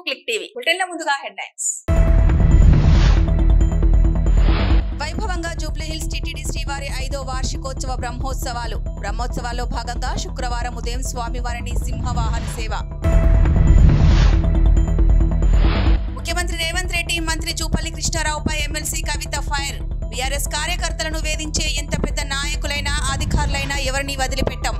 Click TV బులెటిన్ల ముందుగా headlines. వైభవంగా Jubilee Hills TTD శ్రీవారి 5వ వార్షికోత్సవ బ్రహ్మోత్సవాల్లో భాగంగా శుక్రవారం ఉదయం స్వామివారిని సింహవాహన సేవ. ముఖ్యమంత్రి రేవంత్ రెడ్డి మంత్రి జూపల్లి కృష్ణారావుపై ఎమ్మెల్సీ కవిత ఫైర్. బీఆర్ఎస్ కార్యకర్తలను వేధించే ఎంత పెద్ద నాయకులైనా అధికారులైనా ఎవరిని వదిలిపెట్టం.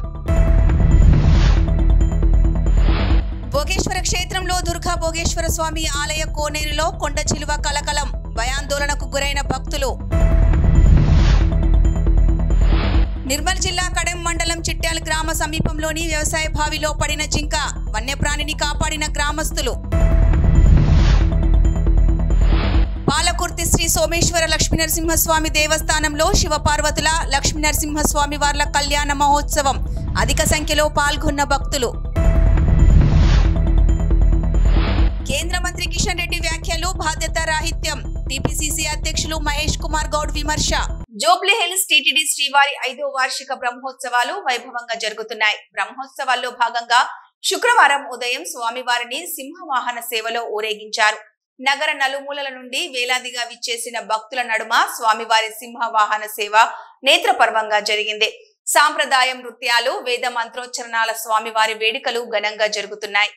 భోగేశ్వర క్షేత్రంలో దుర్గా భోగేశ్వర స్వామి ఆలయ కోనేరులో కొండ చిలువ కలకలం. భయాందోళనకు గురైన భక్తులు. నిర్మల్ జిల్లా కడెం మండలం చిట్యాల గ్రామ సమీపంలోని వ్యవసాయ బావిలో పడిన జింక. వన్యప్రాణిని కాపాడిన గ్రామస్తులు. పాలకుర్తి శ్రీ సోమేశ్వర లక్ష్మీనరసింహస్వామి దేవస్థానంలో శివపార్వతుల లక్ష్మీనరసింహస్వామి వార్ల కళ్యాణ మహోత్సవం. అధిక సంఖ్యలో పాల్గొన్న భక్తులు. కేంద్ర మంత్రి కిషన్ రెడ్డి వ్యాఖ్యలు బాధ్యత రాహిత్యం. టీపీసీసీ అధ్యక్షులు మహేష్ కుమార్ గౌడ్ విమర్శ. జూబ్లీహిల్స్ టీటీడీ శ్రీవారి 5వ వార్షిక బ్రహ్మోత్సవాలు వైభవంగా జరుగుతున్నాయి. బ్రహ్మోత్సవాల్లో భాగంగా శుక్రవారం ఉదయం స్వామివారిని సింహవాహన సేవలో ఊరేగించారు. నగర నలుమూలల నుండి వేలాదిగా విచ్చేసిన భక్తుల నడుమ స్వామివారి సింహవాహన సేవ నేత్రపర్వంగా జరిగింది. సాంప్రదాయ నృత్యాలు, వేద మంత్రోచ్చరణాల స్వామివారి వేడుకలు ఘనంగా జరుగుతున్నాయి.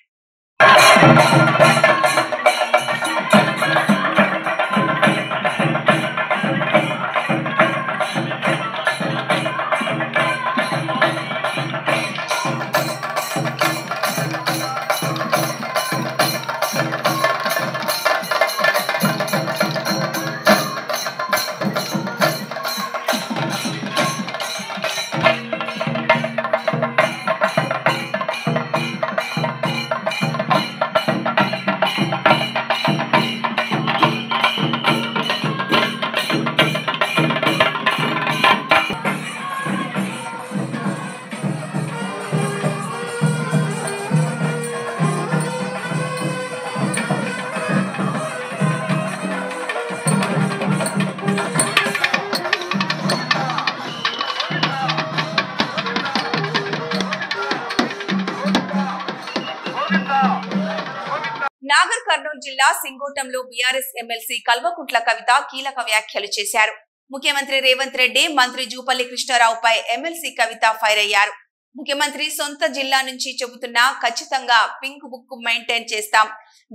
నాగర్ కర్నూలు జిల్లా సింగోటంలో బీఆర్ఎస్ ఎమ్మెల్సీ కల్వకుంట్ల కవిత కీలక వ్యాఖ్యలు చేశారు. ముఖ్యమంత్రి రేవంత్ రెడ్డి, మంత్రి జూపల్లి కృష్ణారావుపై ఎమ్మెల్సీ కవిత ఫైర్ అయ్యారు. ముఖ్యమంత్రి సొంత జిల్లా నుంచి చెబుతున్నా ఖచ్చితంగా పింక్ బుక్ మెయింటైన్ చేస్తాం.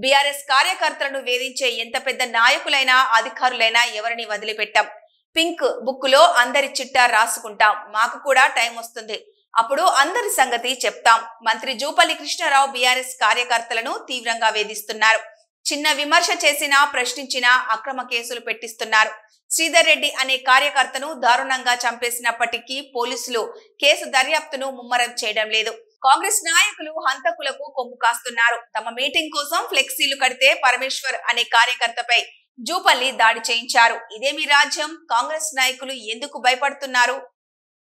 బీఆర్ఎస్ కార్యకర్తలను వేధించే ఎంత పెద్ద నాయకులైనా అధికారులైనా ఎవరిని వదిలిపెట్టాం. పింక్ బుక్ లో అందరి చిట్టా రాసుకుంటాం. మాకు కూడా టైం వస్తుంది, అప్పుడు అందరి సంగతి చెప్తాం. మంత్రి జూపల్లి కృష్ణారావు బీఆర్ఎస్ కార్యకర్తలను తీవ్రంగా వేధిస్తున్నారు. చిన్న విమర్శ చేసినా, ప్రశ్నించినా అక్రమ కేసులు పెట్టిస్తున్నారు. శ్రీధర్ రెడ్డి అనే కార్యకర్తను దారుణంగా చంపేసినప్పటికీ పోలీసులు కేసు దర్యాప్తును ముమ్మరం చేయడం లేదు. కాంగ్రెస్ నాయకులు హంతకులకు కొమ్ము కాస్తున్నారు. తమ మీటింగ్ కోసం ఫ్లెక్సీలు కడితే పరమేశ్వర్ అనే కార్యకర్తపై జూపల్లి దాడి చేయించారు. ఇదేమి రాజ్యం? కాంగ్రెస్ నాయకులు ఎందుకు భయపడుతున్నారు?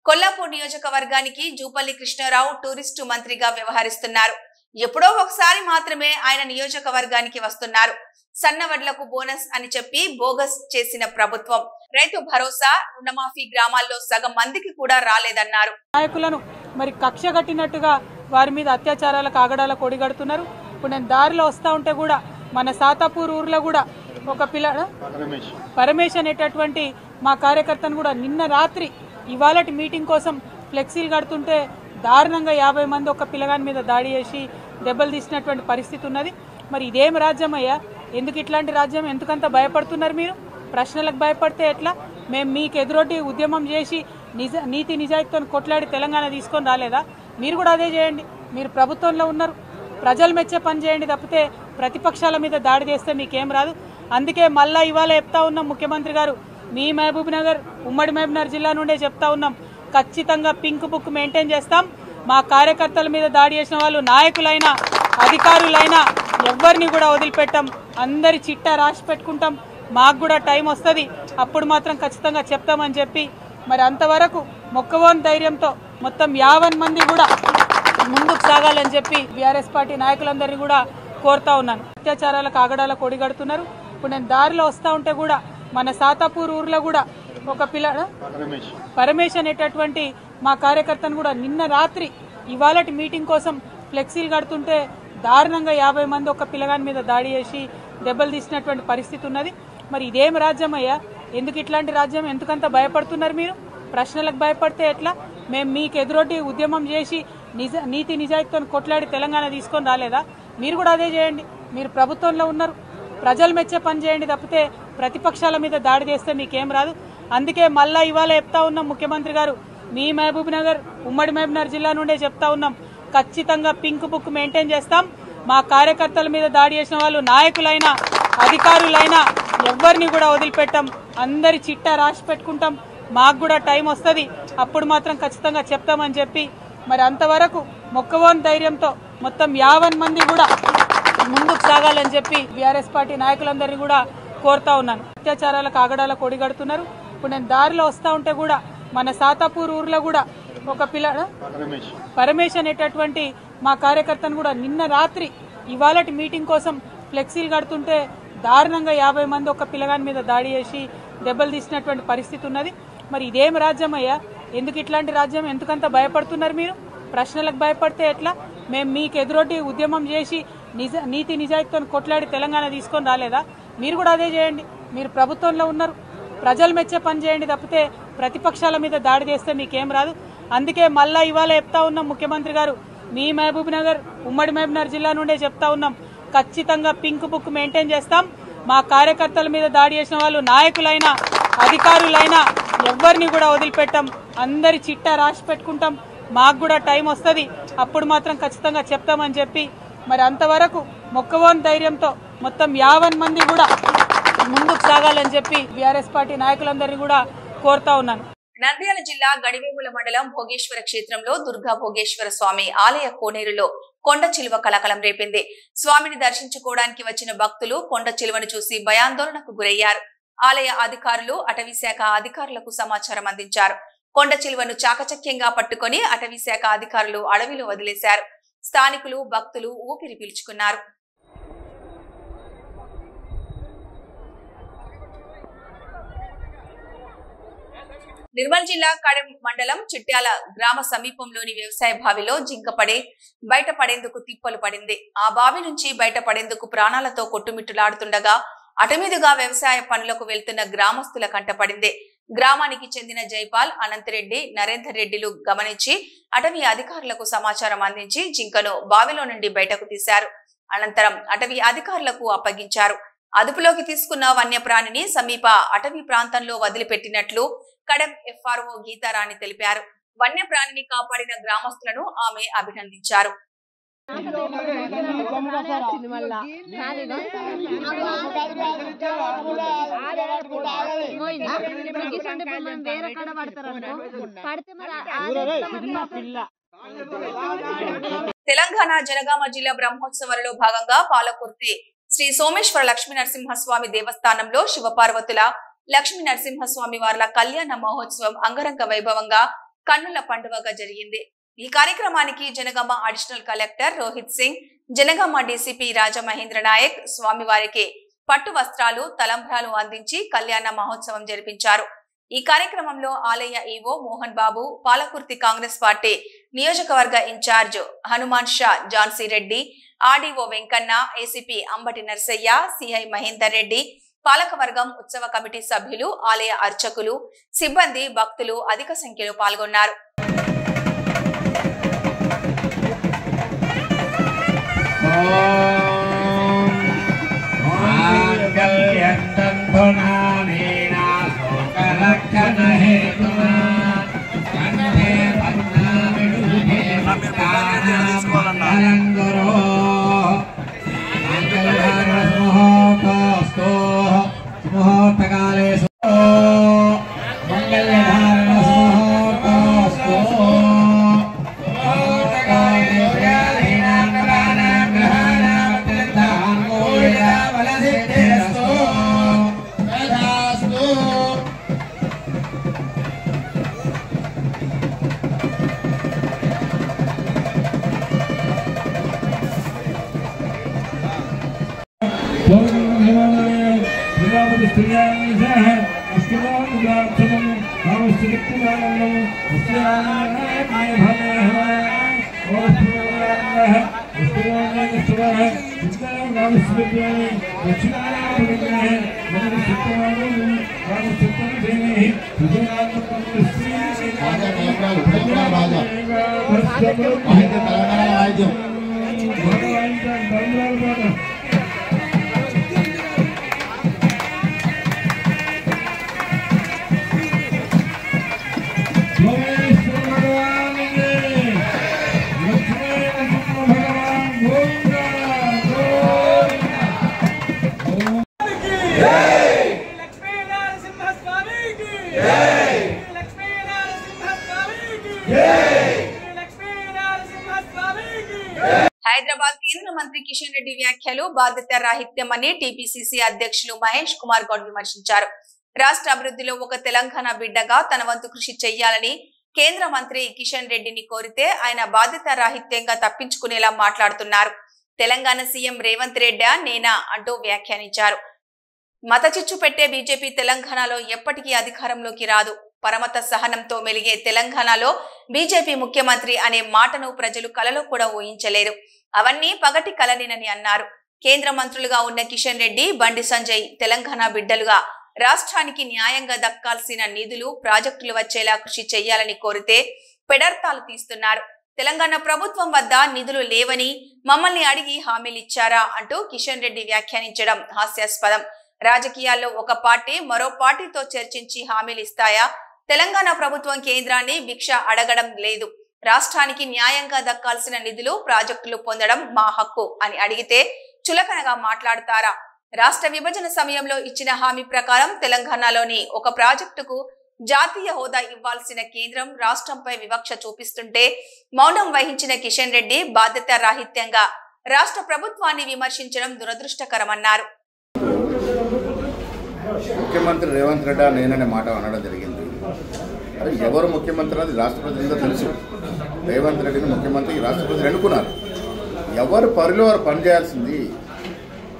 కొల్లాపూర్ నియోజకవర్గానికి జూపల్లి కృష్ణారావు టూరిస్టు మంత్రిగా వ్యవహరిస్తున్నారు. ఎప్పుడో ఒకసారి మాత్రమే ఆయన నియోజకవర్గానికి వస్తున్నారు. సన్నవడ్లకు బోనస్ అని చెప్పి బోగస్ చేసిన ప్రభుత్వం. రైతు భరోసా, రుణమాఫీ గ్రామాల్లో సగం మందికి కూడా రాలేదన్నారు. నాయకులను మరి కక్ష కట్టినట్టుగా వారి మీద అత్యాచారాలకు ఆగడాల కొడిగడుతున్నారు. ఇప్పుడు నేను దారిలో వస్తా ఉంటే కూడా మన సాతాపూర్ ఊర్లో కూడా ఒక పరమేశ్ అనేటటువంటి మా కార్యకర్తను కూడా నిన్న రాత్రి ఇవాళటి మీటింగ్ కోసం ఫ్లెక్సీలు కడుతుంటే దారుణంగా 50 మంది ఒక పిల్లగాని మీద దాడి చేసి దెబ్బలు తీసినటువంటి పరిస్థితి ఉన్నది. మరి ఇదేం రాజ్యం అయ్యా? ఎందుకు ఇట్లాంటి రాజ్యం? ఎందుకంత భయపడుతున్నారు మీరు? ప్రశ్నలకు భయపడితే ఎట్లా? మేము మీకు ఎదురొడ్డి ఉద్యమం చేసి నీతి నిజాయితీతో కొట్లాడి తెలంగాణ తీసుకొని రాలేదా? మీరు కూడా అదే చేయండి. మీరు ప్రభుత్వంలో ఉన్నారు, ప్రజలు మెచ్చే పని చేయండి తప్పితే ప్రతిపక్షాల మీద దాడి చేస్తే మీకేం రాదు. అందుకే మళ్ళా ఇవాళ చెప్తా ఉన్నాం, ముఖ్యమంత్రి గారు మీ మహబూబ్ నగర్, ఉమ్మడి మహబూబ్ నగర్ జిల్లా నుండే చెప్తా ఉన్నాం, ఖచ్చితంగా పింక్ బుక్ మెయింటైన్ చేస్తాం. మా కార్యకర్తల మీద దాడి చేసిన వాళ్ళు నాయకులైనా అధికారులైనా ఎవరిని కూడా వదిలిపెట్టాం. అందరి చిట్టా రాసి పెట్టుకుంటాం. మాకు కూడా టైం వస్తుంది, అప్పుడు మాత్రం ఖచ్చితంగా చెప్తామని చెప్పి మరి అంతవరకు మొక్కవోని ధైర్యంతో మొత్తం 50 మంది కూడా ముందుకు సాగాలని చెప్పి బీఆర్ఎస్ పార్టీ నాయకులందరినీ కూడా కోరుతా ఉన్నాను. అత్యాచారాలకు ఆగడాల కొడిగడుతున్నారు. ఇప్పుడు నేను దారిలో వస్తా ఉంటే కూడా మన సాతాపూర్ ఊర్లో కూడా ఒక పరమేశ్ అనేటటువంటి మా కార్యకర్తను కూడా నిన్న రాత్రి ఇవాళటి మీటింగ్ కోసం ఫ్లెక్సీలు కడుతుంటే దారుణంగా 50 మంది ఒక పిల్లగాని మీద దాడి చేసి దెబ్బలు తీసినటువంటి పరిస్థితి ఉన్నది. మరి ఇదేం రాజ్యం అయ్యా? ఎందుకు ఇట్లాంటి రాజ్యం? ఎందుకంత భయపడుతున్నారు మీరు? ప్రశ్నలకు భయపడితే ఎట్లా? మేము మీకు ఎదురొడ్డి ఉద్యమం చేసి నీతి నిజాయితీతో కొట్లాడి తెలంగాణ తీసుకొని రాలేదా? మీరు కూడా అదే చేయండి. మీరు ప్రభుత్వంలో ఉన్నారు, ప్రజలు మెచ్చే పని చేయండి తప్పితే ప్రతిపక్షాల మీద దాడి చేస్తే మీకేం రాదు. అందుకే మళ్ళా ఇవాళ చెప్తా ఉన్నాం, ముఖ్యమంత్రి గారు మీ మహబూబ్ నగర్ ఉమ్మడి మహబూబ్ నగర్ జిల్లా నుండే చెప్తా ఉన్నాం, ఖచ్చితంగా పింక్ బుక్ మెయింటైన్ చేస్తాం. మా కార్యకర్తల మీద దాడి చేసిన వాళ్ళు నాయకులైనా అధికారులైనా ఎవరిని కూడా వదిలిపెట్టాం. అందరి చిట్టా రాసి పెట్టుకుంటాం. మాకు కూడా టైం వస్తుంది, అప్పుడు మాత్రం ఖచ్చితంగా చెప్తామని చెప్పి మరి అంతవరకు మొక్కవోని ధైర్యంతో మొత్తం 50 మంది కూడా ముందుకు సాగాలని చెప్పి బీఆర్ఎస్ పార్టీ నాయకులందరినీ కూడా కోరుతా ఉన్నాను. అత్యాచారాలకు ఆగడాల కొడిగడుతున్నారు. ఇప్పుడు నేను దారిలో వస్తా ఉంటే కూడా మన సాతాపూర్ ఊర్లో కూడా ఒక పరమేశ్ అనేటటువంటి మా కార్యకర్తను కూడా నిన్న రాత్రి ఇవాళటి మీటింగ్ కోసం ఫ్లెక్సీలు కడుతుంటే దారుణంగా 50 మంది ఒక పిల్లగాని మీద దాడి చేసి దెబ్బలు తీసినటువంటి పరిస్థితి ఉన్నది. మరి ఇదేం రాజ్యం అయ్యా? ఎందుకు ఇట్లాంటి రాజ్యం? ఎందుకంత భయపడుతున్నారు మీరు? ప్రశ్నలకు భయపడితే ఎట్లా? మేము మీకు ఎదురొడ్డి ఉద్యమం చేసి నీతి నిజాయితీతో కొట్లాడి తెలంగాణ తీసుకొని రాలేదా? మీరు కూడా అదే చేయండి. మీరు ప్రభుత్వంలో ఉన్నారు, ప్రజలు మెచ్చే పని చేయండి తప్పితే ప్రతిపక్షాల మీద దాడి చేస్తే మీకేం రాదు. అందుకే మళ్ళా ఇవాళ చెప్తా ఉన్నాం, ముఖ్యమంత్రి గారు మీ మహబూబ్ నగర్ ఉమ్మడి మహబూబ్ నగర్ జిల్లా నుండే చెప్తా ఉన్నాం, ఖచ్చితంగా పింక్ బుక్ మెయింటైన్ చేస్తాం. మా కార్యకర్తల మీద దాడి చేసిన వాళ్ళు నాయకులైనా అధికారులైనా ఎవరిని కూడా వదిలిపెట్టాం. అందరి చిట్టా రాసి పెట్టుకుంటాం. మాకు కూడా టైం వస్తుంది, అప్పుడు మాత్రం ఖచ్చితంగా చెప్తామని చెప్పి మరి అంతవరకు మొక్కవోని ధైర్యంతో మొత్తం 50 మంది కూడా ముందుకు సాగాలని చెప్పి బీఆర్ఎస్ పార్టీ నాయకులందరినీ కూడా కోరుతా ఉన్నాను. నంద్యాల జిల్లా గడివేముల మండలం భోగేశ్వర క్షేత్రంలో దుర్గా భోగేశ్వర స్వామి ఆలయ కోనేరులో కొండ చిలువ కలకలం రేపింది. స్వామిని దర్శించుకోవడానికి వచ్చిన భక్తులు కొండ చిలువను చూసి భయాందోళనకు గురయ్యారు. ఆలయ అధికారులు అటవీ శాఖ అధికారులకు సమాచారం అందించారు. కొండ చిలువను చాకచక్యంగా పట్టుకుని అటవీ శాఖ అధికారులు అడవిలో వదిలేశారు. స్థానికులు భక్తులు ఊపిరి పీల్చుకున్నారు. నిర్మల్ జిల్లా కడెం మండలం చిట్యాల గ్రామ సమీపంలోని వ్యవసాయ బావిలో జింక బయటపడేందుకు తిప్పలు పడింది. ఆ బావి నుంచి బయటపడేందుకు ప్రాణాలతో కొట్టుమిట్టులాడుతుండగా అటుమీదుగా వ్యవసాయ పనులకు వెళ్తున్న గ్రామస్తుల కంటపడింది. గ్రామానికి చెందిన జైపాల్, అనంతరెడ్డి, నరేందర్ రెడ్డిలు గమనించి అటవీ అధికారులకు సమాచారం అందించి జింకను బావిలో నుండి బయటకు తీశారు. అనంతరం అటవీ అధికారులకు అప్పగించారు. అదుపులోకి తీసుకున్న వన్యప్రాణిని సమీప అటవీ ప్రాంతంలో వదిలిపెట్టినట్లు కడెం ఎఫ్ఆర్ఓ గీతారాణి తెలిపారు. వన్యప్రాణిని కాపాడిన గ్రామస్తులను ఆమె అభినందించారు. తెలంగాణ జనగామ జిల్లా బ్రహ్మోత్సవాలలో భాగంగా పాలకుర్తి శ్రీ సోమేశ్వర లక్ష్మీ నరసింహస్వామి దేవస్థానంలో శివపార్వతుల లక్ష్మీ నరసింహస్వామి వార్ల కళ్యాణ మహోత్సవం అంగరంగ వైభవంగా కన్నుల పండుగగా జరిగింది. ఈ కార్యక్రమానికి Janagama additional collector Rohit Singh, Janagama DCP Rajamahendra Nayak స్వామివారికి పట్టు వస్త్రాలు, తలంబ్రాలు అందించి కళ్యాణ మహోత్సవం జరిపించారు. ఈ కార్యక్రమంలో ఆలయ ఈవో మోహన్ బాబు, పాలకుర్తి కాంగ్రెస్ పార్టీ నియోజకవర్గ ఇన్ఛార్జ్ హనుమాన్ షా Jhansi Reddy, RDO Venkanna, ACP Ambati Narsaiah, CI Mahender Reddy, పాలకవర్గం, ఉత్సవ కమిటీ సభ్యులు, ఆలయ అర్చకులు, సిబ్బంది, భక్తులు అధిక సంఖ్యలో పాల్గొన్నారు. హైదరాబాద్ కేంద్ర మంత్రి కిషన్ రెడ్డి వ్యాఖ్యలు బాధ్యత రాహిత్యమని టీపీసీసీ అధ్యక్షులు మహేష్ కుమార్ గౌడ్ విమర్శించారు. రాష్ట్ర అభివృద్ధిలో ఒక తెలంగాణ బిడ్డగా తన వంతు కృషి చేయాలని కేంద్ర మంత్రి కిషన్ రెడ్డిని కోరితే ఆయన బాధ్యత రాహిత్యంగా తప్పించుకునేలా మాట్లాడుతున్నారు. తెలంగాణ సీఎం రేవంత్ రెడ్డి నేనా అంటూ వ్యాఖ్యానించారు. మత చిచ్చు పెట్టే బీజేపీ తెలంగాణలో ఎప్పటికీ అధికారంలోకి రాదు. పరమత సహనంతో మెలిగే తెలంగాణలో బీజేపీ ముఖ్యమంత్రి అనే మాటను ప్రజలు కలలో కూడా ఊహించలేరు. అవన్నీ పగటి కలనేనని అన్నారు. కేంద్ర మంత్రులుగా ఉన్న కిషన్ రెడ్డి, బండి సంజయ్ తెలంగాణ బిడ్డలుగా రాష్ట్రానికి న్యాయంగా దక్కాల్సిన నిధులు, ప్రాజెక్టులు వచ్చేలా కృషి చేయాలని కోరితే పెడర్తాలు తీస్తున్నారు. తెలంగాణ ప్రభుత్వం వద్ద నిధులు లేవని మమ్మల్ని అడిగి హామీలిచ్చారా అంటూ కిషన్ రెడ్డి వ్యాఖ్యానించడం హాస్యాస్పదం. రాజకీయాల్లో ఒక పార్టీ మరో పార్టీతో చర్చించి హామీలు ఇస్తాయా? తెలంగాణ ప్రభుత్వం కేంద్రాన్ని భిక్ష అడగడం లేదు. రాష్ట్రానికి న్యాయంగా దక్కాల్సిన నిధులు, ప్రాజెక్టులు పొందడం మా హక్కు అని అడిగితే చులకనగా మాట్లాడతారా? రాష్ట్ర విభజన సమయంలో ఇచ్చిన హామీ ప్రకారం తెలంగాణలోని ఒక ప్రాజెక్టుకు జాతీయ హోదా ఇవ్వాల్సిన కేంద్రం రాష్ట్రంపై వివక్ష చూపిస్తుంటే మౌనం వహించిన కిషన్ రెడ్డి బాధ్యత రాహిత్యంగా రాష్ట్ర ప్రభుత్వాన్ని విమర్శించడం దురదృష్టకరమన్నారు. ముఖ్యమంత్రి రేవంత్ రెడ్డి నేననే మాట అనడం జరిగింది. అరే ఎవరు ముఖ్యమంత్రి అది రాష్ట్ర ప్రజలందరూ తెలుసు. రేవంత్ రెడ్డిని ముఖ్యమంత్రి రాష్ట్ర ప్రజలు ఎన్నుకున్నారు. ఎవరు పరిలో వారు పనిచేయాల్సింది.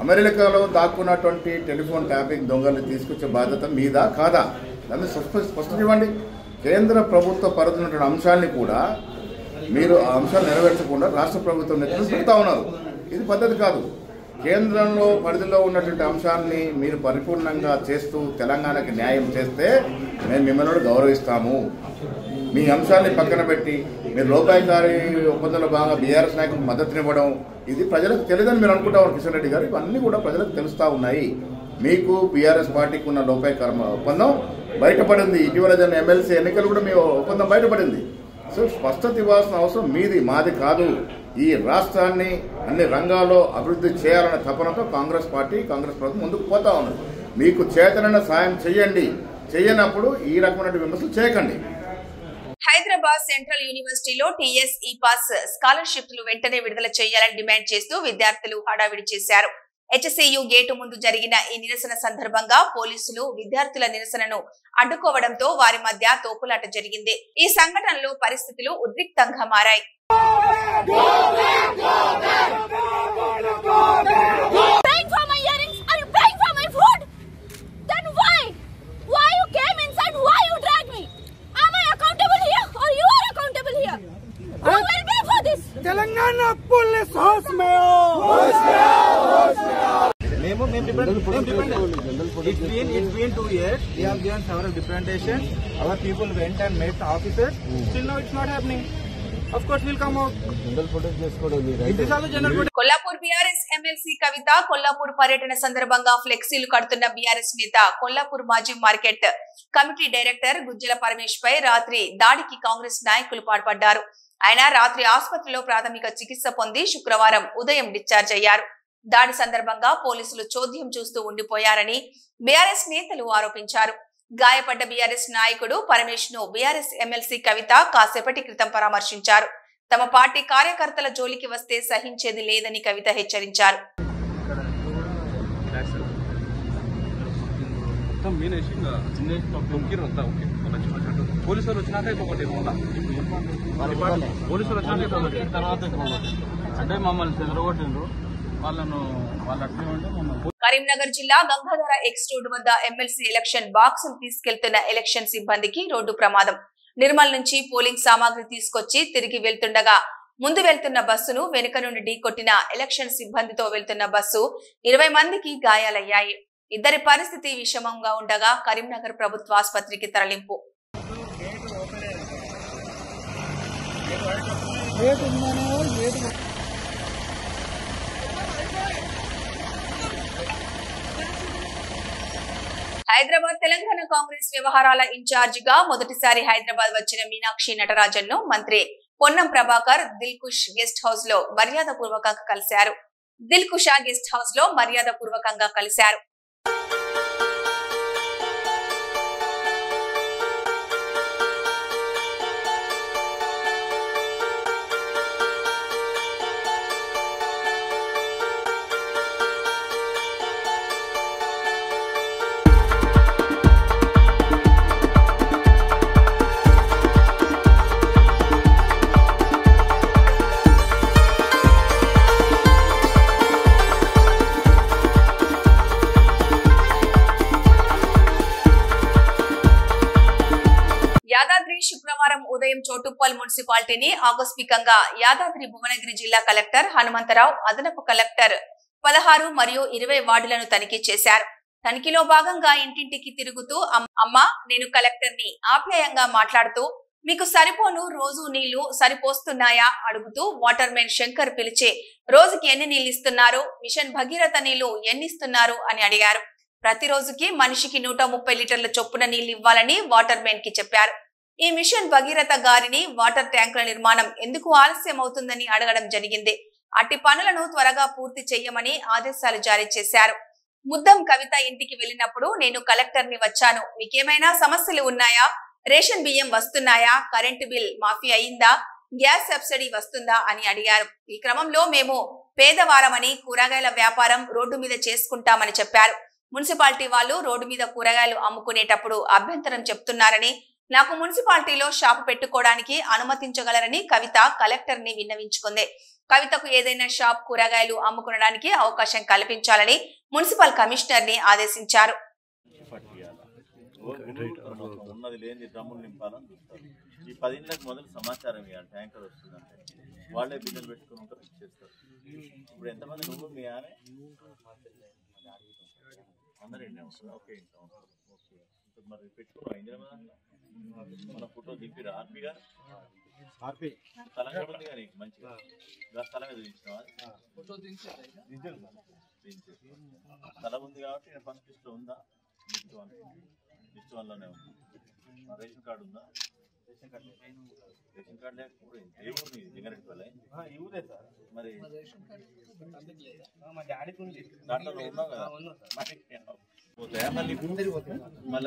అమెరికాలో దాక్కున్నటువంటి టెలిఫోన్ ట్యాపింగ్ దొంగల్ని తీసుకొచ్చే బాధ్యత మీదా కాదా? దాన్ని స్పష్టం ఇవ్వండి. కేంద్ర ప్రభుత్వ పరిధిలో ఉన్నటువంటి అంశాలని కూడా మీరు ఆ అంశాలు నెరవేర్చకుండా రాష్ట్ర ప్రభుత్వం నెత్తులు పెడతా ఉన్నారు. ఇది పద్ధతి కాదు. కేంద్రంలో పరిధిలో ఉన్నటువంటి అంశాన్ని మీరు పరిపూర్ణంగా చేస్తూ తెలంగాణకి న్యాయం చేస్తే మేము మిమ్మల్ని గౌరవిస్తాము. మీ అంశాన్ని పక్కన పెట్టి మీరు లోపాయికారి ఒప్పందంలో భాగంగా బీఆర్ఎస్ నాయకులకు మద్దతునివ్వడం ఇది ప్రజలకు తెలియదని మీరు అనుకుంటా ఉన్నారు కిషన్ రెడ్డి గారు. ఇవన్నీ కూడా ప్రజలకు తెలుస్తూ ఉన్నాయి. మీకు బీఆర్ఎస్ పార్టీకి ఉన్న లోపాయికార ఒప్పందం బయటపడింది. ఇటీవల జరిగిన ఎమ్మెల్సీ ఎన్నికలు కూడా మీ ఒప్పందం బయటపడింది. సో స్పష్టత ఇవ్వాల్సిన అవసరం మీది, మాది కాదు. ఈ రాష్ట్రాన్ని అన్ని రంగాల్లో అభివృద్ధి చేయాలనే తపనతో కాంగ్రెస్ పార్టీ, కాంగ్రెస్ ప్రభుత్వం ముందుకు పోతా ఉన్నది. మీకు చేతనైన సాయం చేయండి. చేయనప్పుడు ఈ రకమైన విమర్శలు చేయకండి. హైదరాబాద్ సెంట్రల్ యూనివర్సిటీలో టీఎస్ ఈ పాస్ స్కాలర్షిప్లు వెంటనే విడుదల చేయాలని డిమాండ్ చేస్తూ విద్యార్థులు హడావిడి చేశారు. హెచ్సియు గేటు ముందు జరిగిన ఈ నిరసన సందర్భంగా పోలీసులు విద్యార్థుల నిరసనను అడ్డుకోవడంతో వారి మధ్య తోపులాట జరిగింది. ఈ సంఘటనలో పరిస్థితులు ఉద్రిక్తంగా మారాయి. Telangana police house May It's been 2 years. We have given several representations. Our people went and met the officers. Still now it's not happening. Of course we'll come out. Kollapur BRS MLC Kavitha Kollapur పర్యటన సందర్భంగా ఫ్లెక్సీలు కడుతున్న బీఆర్ఎస్ నేత కొల్లాపూర్ మాజీ market committee director Gujjala Paramesh పై రాత్రి దాడికి కాంగ్రెస్ నాయకులు పాల్పడ్డారు. ఆయన రాత్రి ఆసుపత్రిలో ప్రాథమిక చికిత్స పొంది శుక్రవారం ఉదయం డిశ్చార్జ్ అయ్యారు. దాడి సందర్భంగా పోలీసులు చోద్యం చూస్తూ ఉండిపోయారని బీఆర్ఎస్ నేతలు ఆరోపించారు. గాయపడ్డ బీఆర్ఎస్ నాయకుడు పరమేష్ ను బీఆర్ఎస్ ఎమ్మెల్సీ కవిత కాసేపటి క్రితం పరామర్శించారు. తమ పార్టీ కార్యకర్తల జోలికి వస్తే సహించేది లేదని కవిత హెచ్చరించారు. కరీంనగర్ జిల్లా గంగాధర ఎక్స్ రోడ్ వద్ద ఎమ్మెల్సీ ఎలక్షన్ బాక్స్ తీసుకెళ్తున్న ఎలక్షన్ సిబ్బందికి రోడ్డు ప్రమాదం. నిర్మల్ నుంచి పోలింగ్ సామాగ్రి తీసుకొచ్చి తిరిగి వెళ్తుండగా ముందు వెళ్తున్న బస్సును వెనుక నుండి ఢీకొట్టిన ఎలక్షన్ సిబ్బందితో వెళ్తున్న బస్సు 20 మందికి గాయాలయ్యాయి. ఇద్దరి పరిస్థితి విషమంగా ఉండగా కరీంనగర్ ప్రభుత్వ ఆసుపత్రికి తరలింపు. హైదరాబాద్ తెలంగాణ కాంగ్రెస్ వ్యవహారాల ఇన్ఛార్జిగా మొదటిసారి హైదరాబాద్ వచ్చిన మీనాక్షి నటరాజన్ ను మంత్రి పొన్నం ప్రభాకర్ దిల్కుష్ గెస్ట్ హౌస్ లో మర్యాదపూర్వకంగా కలిశారు. దిల్కుషా గెస్ట్ హౌస్ లో మర్యాదపూర్వకంగా కలిశారు. యాదాద్రి శుక్రవారం ఉదయం చోటుప్పల్ మున్సిపాలిటీని ఆకస్మికంగా యాదాద్రి భువనగిరి జిల్లా కలెక్టర్ హనుమంతరావు, అదనపు కలెక్టర్ 16 మరియు 20 వార్డులను తనిఖీ చేశారు. తనిఖీలో భాగంగా ఇంటింటికి తిరుగుతూ అమ్మా నేను కలెక్టర్ని ఆప్యాయంగా మాట్లాడుతూ మీకు సరిపోను రోజు నీళ్లు సరిపోస్తున్నాయా అడుగుతూ వాటర్ మెన్ శంకర్ పిలిచే రోజుకి ఎన్ని నీళ్లు ఇస్తున్నారు, మిషన్ భగీరథ నీళ్లు ఎన్ని ఇస్తున్నారు అని అడిగారు. ప్రతిరోజుకి మనిషికి 130 లీటర్ల చొప్పున నీళ్లు ఇవ్వాలని వాటర్ మెన్ కి చెప్పారు. ఈ మిషన్ భగీరథ గారిని వాటర్ ట్యాంకుల నిర్మాణం ఎందుకు ఆలస్యం అవుతుందని అడగడం జరిగింది. అట్టి పనులను త్వరగా పూర్తి చేయమని ఆదేశాలు జారీ చేశారు. ముద్దం కవిత ఇంటికి వెళ్ళినప్పుడు నేను కలెక్టర్ ని వచ్చాను, మీకేమైనా సమస్యలు ఉన్నాయా, రేషన్ బియ్యం వస్తున్నాయా, కరెంటు బిల్ మాఫీ అయిందా, గ్యాస్ సబ్సిడీ వస్తుందా అని అడిగారు. ఈ క్రమంలో మేము పేదవారమని కూరగాయల వ్యాపారం రోడ్డు మీద చేసుకుంటామని చెప్పారు. మున్సిపాలిటీ వాళ్ళు రోడ్డు మీద కూరగాయలు అమ్ముకునేటప్పుడు అభ్యంతరం చెప్తున్నారని, నాకు మున్సిపాలిటీలో షాపు పెట్టుకోవడానికి అనుమతించగలరని కవిత కలెక్టర్ ని విన్నవించుకుంది. కవితకు ఏదైనా షాప్ కూరగాయలు అమ్ముకునడానికి అవకాశం కల్పించాలని మున్సిపల్ కమిషనర్ ని ఆదేశించారు. మన ఫోటో దింపిరా ఆర్పీ స్థలం ఉంది కానీ మంచిగా స్థలం మీద దించినావా ఫోటో స్థలం ఉంది కాబట్టి నేను ఫస్ట్ లిస్ట్ ఉందా లిస్ట్ వన్లోనే ఉంది. రేషన్ కార్డు ఉందా? రేషన్ కార్డు లేకపోతే ఏ ఊరు నీది? లింగారెడ్డిపల్లె ఈ ఊరే సార్. మరి దాంట్లో ఉన్నావు కదా పోతాయా మళ్ళీ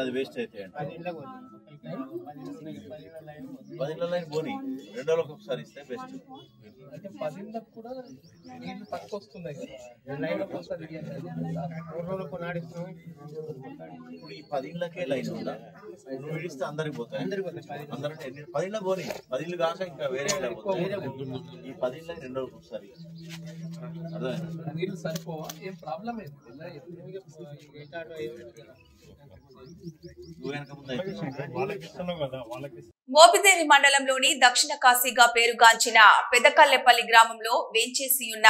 అది వేస్ట్ అవుతాయండి. 10 లైన్ పోనీ 2 రోజులకు ఒకసారి ఇస్తే బెస్ట్. 10 కూడా నీళ్ళు తక్కువ వస్తున్నాయి కదా, 2 లైన్లకు ఒకసారి 3 రోజులకు నాడిస్తున్నాం. ఇప్పుడు ఈ 10 లైన్ ఉందా? నువ్వు ఇడిస్తే అందరికి పోతాయి. అందరంటే 10 పోనీ 10 కాక ఇంకా వేరే ఈ 10 లైన్ 2 రోజులకు ఒకసారి నీళ్ళు సరిపోవా? ఏం ప్రాబ్లం ఏంటి? మోపిదేవి మండలంలోని దక్షిణ కాశీగా పేరుగాంచిన పెదకల్లెపల్లి గ్రామంలో వేంచేసి ఉన్న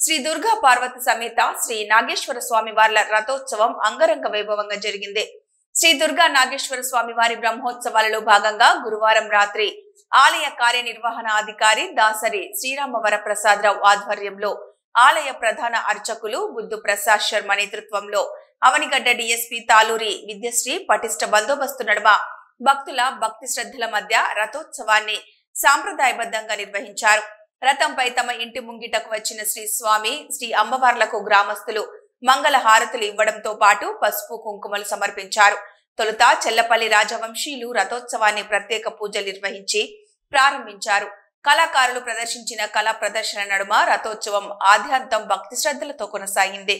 శ్రీ దుర్గా పార్వతి సమేత శ్రీ నాగేశ్వర స్వామి వార్ల రథోత్సవం అంగరంగ వైభవంగా జరిగింది. శ్రీ దుర్గా నాగేశ్వర స్వామి వారి బ్రహ్మోత్సవాలలో భాగంగా గురువారం రాత్రి ఆలయ కార్యనిర్వహణాధికారి దాసరి శ్రీరామ వరప్రసాదరావు ఆధ్వర్యంలో ఆలయ ప్రధాన అర్చకులు బుద్ధు ప్రసాద్ శర్మ నేతృత్వంలో అవనిగడ్డ డిఎస్పీ తాలూరి విద్యశ్రీ పటిష్ట బందోబస్తు నడుమ భక్తుల భక్తి శ్రద్ధల మధ్య రథోత్సవాన్ని సాంప్రదాయబద్ధంగా నిర్వహించారు. రథంపై తమ ఇంటి ముంగిటకు వచ్చిన శ్రీ స్వామి శ్రీ అమ్మవార్లకు గ్రామస్తులు మంగళ హారతులు ఇవ్వడంతో పాటు పసుపు కుంకుమలు సమర్పించారు. తొలుత చెల్లపల్లి రాజవంశీయులు రథోత్సవాన్ని ప్రత్యేక పూజలు నిర్వహించి ప్రారంభించారు. కళాకారులు ప్రదర్శించిన కళా ప్రదర్శన నడుమ రథోత్సవం ఆద్యంతం భక్తి శ్రద్ధలతో కొనసాగింది.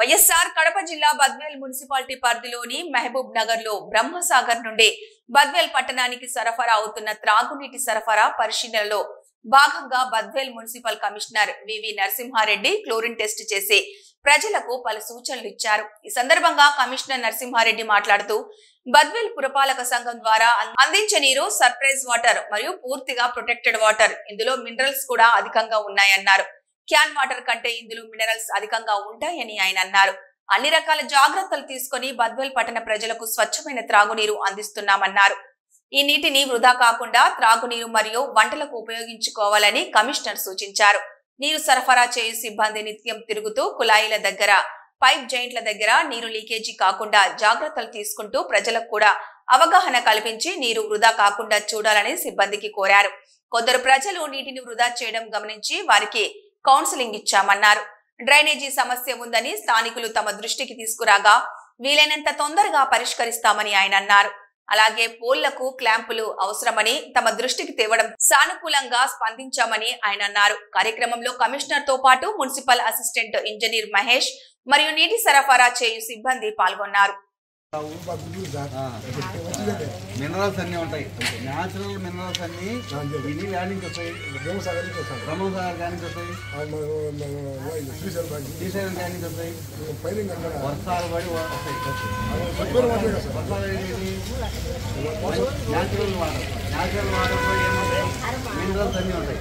వైఎస్ఆర్ కడప జిల్లా బద్వేల్ మున్సిపాలిటీ పరిధిలోని మహబూబ్ నగర్ లో బ్రహ్మసాగర్ నుండి బద్వేల్ పట్టణానికి సరఫరా అవుతున్న త్రాగునీటి సరఫరా పరిశీలనలో భాగంగా బద్వేల్ మున్సిపల్ కమిషనర్ వివి నరసింహారెడ్డి క్లోరిన్ టెస్ట్ చేసి ప్రజలకు పలు సూచనలు ఇచ్చారు. ఈ సందర్భంగా కమిషనర్ నరసింహారెడ్డి మాట్లాడుతూ బద్వేల్ పురపాలక సంఘం ద్వారా అందించే నీరు సర్ప్రైజ్ వాటర్ మరియు పూర్తిగా ప్రొటెక్టెడ్ వాటర్, ఇందులో మినరల్స్ కూడా అధికంగా ఉన్నాయన్నారు. క్యాన్ వాటర్ కంటే ఇందులో మినరల్స్ అధికంగా ఉంటాయని ఆయన అన్నారు. అన్ని రకాల జాగ్రత్తలు తీసుకుని బద్వేల్ పట్టణ ప్రజలకు స్వచ్ఛమైన త్రాగునీరు అందిస్తున్నామన్నారు. ఈ నీటిని వృధా కాకుండా త్రాగునీరు మరియు వంటలకు ఉపయోగించుకోవాలని కమిషనర్ సూచించారు. నీరు సరఫరా చేయు సిబ్బంది నిత్యం తిరుగుతూ కుళాయిల దగ్గర, పైప్ జాయింట్ల దగ్గర నీరు లీకేజీ కాకుండా జాగ్రత్తలు తీసుకుంటూ ప్రజలకు కూడా అవగాహన కల్పించి నీరు వృధా కాకుండా చూడాలని సిబ్బందికి కోరారు. కొందరు ప్రజలు నీటిని వృధా చేయడం గమనించి వారికి కౌన్సిలింగ్ ఇచ్చామన్నారు. డ్రైనేజీ సమస్య ఉందని స్థానికులు తమ దృష్టికి తీసుకురాగా వీలైనంత తొందరగా పరిష్కరిస్తామని ఆయన అన్నారు. అలాగే పోల్లకు క్లాంపులు అవసరమని తమ దృష్టికి తేవడం సానుకూలంగా స్పందించామని ఆయన అన్నారు. కార్యక్రమంలో కమిషనర్ తో పాటు మున్సిపల్ అసిస్టెంట్ ఇంజనీర్ మహేష్ మరియు నీటి సరఫరా చేయు సిబ్బంది పాల్గొన్నారు. మినరల్స్ అన్నీ ఉంటాయి, న్యాచురల్ మినరల్స్ అన్నీ ఇన్ని వ్యాధి నుంచి వస్తాయి. బ్రహ్మసాగర్ కానీ వస్తాయి, శ్రీశైలం కానీ వస్తాయి, వర్షాలు పడి వస్తాయి. న్యాచురల్ వాటర్ ఏముంటాయి, మినరల్స్ అన్నీ ఉంటాయి,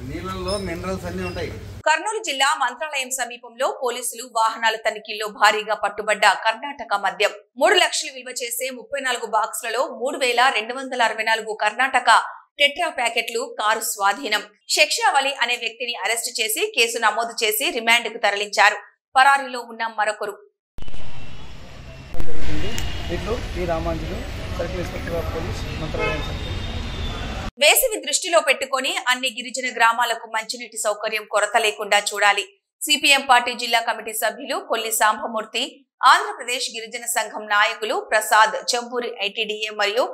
నీళ్ళల్లో మినరల్స్ అన్నీ ఉంటాయి. కర్నూలు జిల్లా మంత్రాలయం సమీపంలో పోలీసులు వాహనాల తనిఖీల్లో భారీగా పట్టుబడ్డ కర్ణాటక మద్యం 3 లక్షలు విలువ చేసే 34 బాక్సులలో 3,264 కర్ణాటక టెట్రా ప్యాకెట్లు కారు స్వాధీనం. శిక్షావలి అనే వ్యక్తిని అరెస్టు చేసి కేసు నమోదు చేసి రిమాండ్ కు తరలించారు. పరారీలో ఉన్న మరొకరు వేసవి దృష్టిలో పెట్టుకుని అన్ని గిరిజన గ్రామాలకు మంచినీటి సౌకర్యం కొరత లేకుండా చూడాలి. సిపిఎం పార్టీ జిల్లా కమిటీ సభ్యులు కొల్లి సాంబమూర్తి, ఆంధ్రప్రదేశ్ గిరిజన సంఘం నాయకులు ప్రసాద్, చెంబూరి ఐటీడీఏ మరియు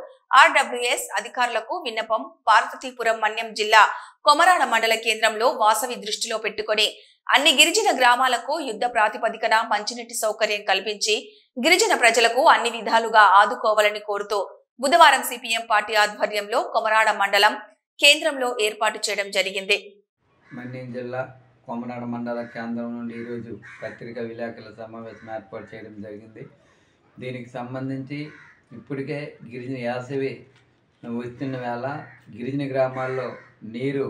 ఆర్డబ్ల్యూఎస్ అధికారులకు విన్నపం. పార్వతీపురం మన్యం జిల్లా కొమరాడ మండల కేంద్రంలో వాసవి దృష్టిలో పెట్టుకుని అన్ని గిరిజన గ్రామాలకు యుద్ధ ప్రాతిపదికన మంచినీటి సౌకర్యం కల్పించి గిరిజన ప్రజలకు అన్ని విధాలుగా ఆదుకోవాలని కోరుతూ బుధవారం సిపిఎం పార్టీ ఆధ్వర్యంలో కొమరాడ మండలం కేంద్రంలో ఏర్పాటు చేయడం జరిగింది. మన్యం జిల్లా కొమరాడ మండల కేంద్రం నుండి ఈరోజు పత్రికా విలేకరుల సమావేశం ఏర్పాటు చేయడం జరిగింది. దీనికి సంబంధించి ఇప్పటికే గిరిజన యాసవి వస్తున్న వేళ గిరిజన గ్రామాల్లో నీరు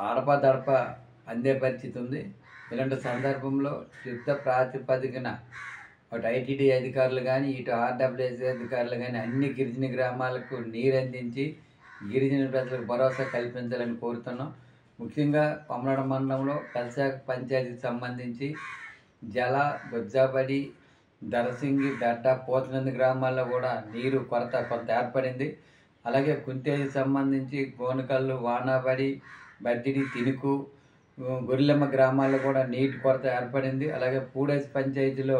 అడపదడప అందే పరిస్థితి ఉంది. ఇలాంటి సందర్భంలో యుద్ధ ప్రాతిపదికన అటు ఐటీడీ అధికారులు కానీ ఇటు ఆర్డబ్ల్యూఎస్ అధికారులు కానీ అన్ని గిరిజన గ్రామాలకు నీరు అందించి గిరిజన ప్రజలకు భరోసా కల్పించాలని కోరుతున్నాం. ముఖ్యంగా కొమరాడ మండలంలో కల్శాఖ పంచాయతీకి సంబంధించి జల, బొజ్జాబడి, దరసింగి, బెట్ట, పోతనంది గ్రామాల్లో కూడా నీరు కొరత కొంత ఏర్పడింది. అలాగే కుంటేకి సంబంధించి గోనకల్లు, వానాబడి, బద్దిడి, తినుకు, గొర్రెలమ్మ గ్రామాల్లో కూడా నీటి కొరత ఏర్పడింది. అలాగే పూడేసి పంచాయతీలో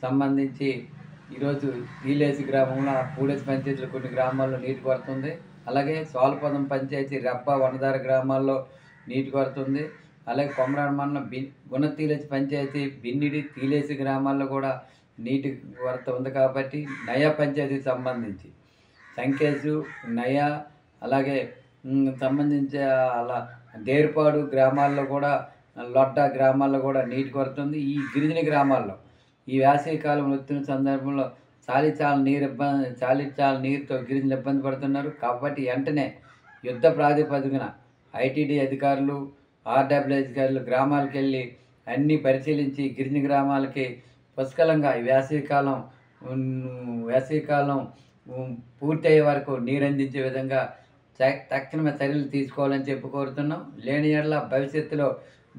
సంబంధించి ఈరోజు తీలేసి గ్రామంలో పూడేసి పంచాయతీలో కొన్ని గ్రామాల్లో నీటి కొరత ఉంది. అలాగే సోలపదం పంచాయతీ, రెప్ప, వనదార గ్రామాల్లో నీటి కొరత ఉంది. అలాగే కొమరాడ మండలం గుణతీలేసి పంచాయతీ, బిన్నిడి, తీలేసి గ్రామాల్లో కూడా నీటి కొరత ఉంది. కాబట్టి నయా పంచాయతీకి సంబంధించి సంకేసు, నయా, అలాగే సంబంధించి అలా దేర్పాడు గ్రామాల్లో కూడా, లొడ్డ గ్రామాల్లో కూడా నీటి కొరత ఉంది. ఈ గిరిజన గ్రామాల్లో ఈ వేసవి కాలం వస్తున్న సందర్భంలో చాలీచాల నీరుతో గిరిజనులు ఇబ్బంది పడుతున్నారు. కాబట్టి వెంటనే యుద్ధ ప్రాతిపదికన ఐటీడీ అధికారులు, ఆర్డబ్ల్యూ అధికారులు గ్రామాలకు వెళ్ళి అన్నీ పరిశీలించి గిరిజన గ్రామాలకి పుష్కలంగా ఈ వేసవికాలం పూర్తి అయ్యే వరకు నీరు అందించే విధంగా తక్షణమే చర్యలు తీసుకోవాలని చెప్పి కోరుతున్నాం. లేని యెడల భవిష్యత్తులో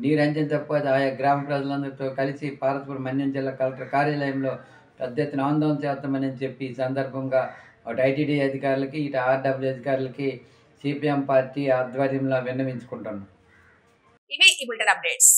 నీరు అందించకపోతే ఆయా గ్రామ ప్రజలందరితో కలిసి పార్వతీపురం మన్యం జిల్లా కలెక్టర్ కార్యాలయంలో పెద్ద ఎత్తున ఆందోళన చేస్తామని చెప్పి ఈ సందర్భంగా అటు ఐటీడీ అధికారులకి ఇటు ఆర్డబ్ల్యూ అధికారులకి సిపిఎం పార్టీ ఆధ్వర్యంలో విన్నవించుకుంటున్నాం. ఇవి ఈ బులెటిన్ అప్డేట్స్.